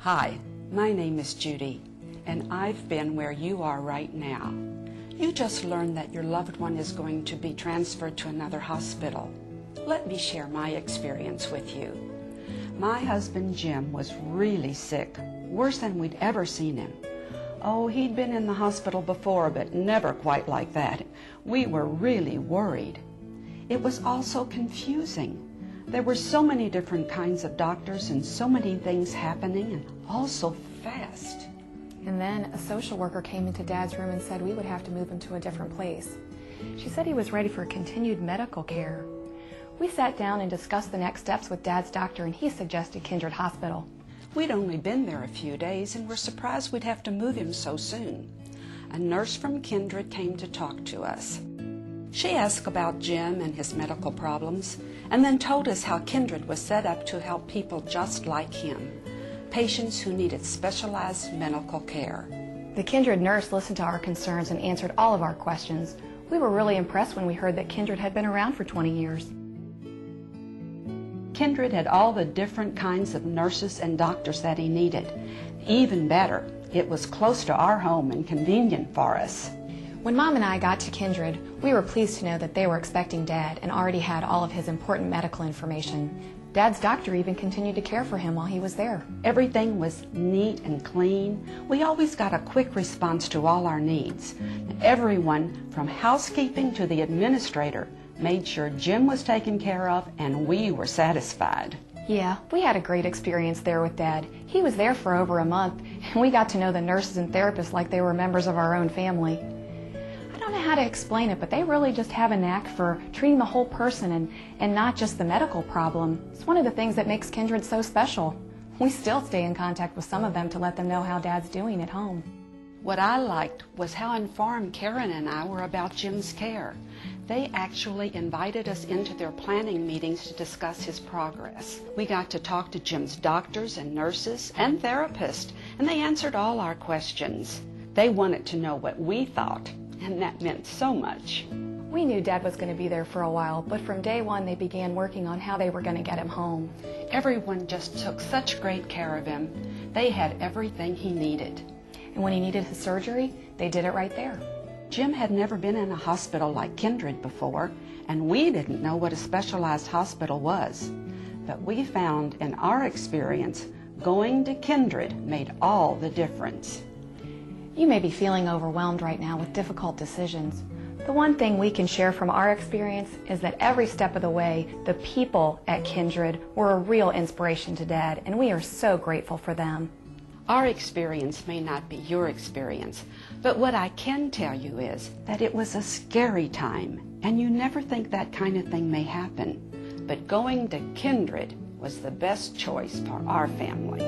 Hi, my name is Judy, and I've been where you are right now. You just learned that your loved one is going to be transferred to another hospital. Let me share my experience with you. My husband Jim was really sick, worse than we'd ever seen him. Oh, he'd been in the hospital before, but never quite like that. We were really worried. It was all so confusing. There were so many different kinds of doctors and so many things happening, and all so fast. And then a social worker came into Dad's room and said we would have to move him to a different place. She said he was ready for continued medical care. We sat down and discussed the next steps with Dad's doctor, and he suggested Kindred Hospital. We'd only been there a few days and were surprised we'd have to move him so soon. A nurse from Kindred came to talk to us. She asked about Jim and his medical problems, and then told us how Kindred was set up to help people just like him, patients who needed specialized medical care. The Kindred nurse listened to our concerns and answered all of our questions. We were really impressed when we heard that Kindred had been around for 20 years. Kindred had all the different kinds of nurses and doctors that he needed. Even better, it was close to our home and convenient for us. When Mom and I got to Kindred, we were pleased to know that they were expecting Dad and already had all of his important medical information. Dad's doctor even continued to care for him while he was there. Everything was neat and clean. We always got a quick response to all our needs. Everyone, from housekeeping to the administrator, made sure Jim was taken care of and we were satisfied. Yeah, we had a great experience there with Dad. He was there for over a month, and we got to know the nurses and therapists like they were members of our own family. I don't know how to explain it, but they really just have a knack for treating the whole person and not just the medical problem. It's one of the things that makes Kindred so special. We still stay in contact with some of them to let them know how Dad's doing at home. What I liked was how informed Karen and I were about Jim's care. They actually invited us into their planning meetings to discuss his progress. We got to talk to Jim's doctors and nurses and therapists, and they answered all our questions. They wanted to know what we thought, and that meant so much. We knew Dad was going to be there for a while, but from day one they began working on how they were going to get him home. Everyone just took such great care of him. They had everything he needed. And when he needed his surgery, they did it right there. Jim had never been in a hospital like Kindred before, and we didn't know what a specialized hospital was. But we found in our experience, going to Kindred made all the difference. You may be feeling overwhelmed right now with difficult decisions. The one thing we can share from our experience is that every step of the way, the people at Kindred were a real inspiration to Dad, and we are so grateful for them. Our experience may not be your experience, but what I can tell you is that it was a scary time, and you never think that kind of thing may happen. But going to Kindred was the best choice for our family.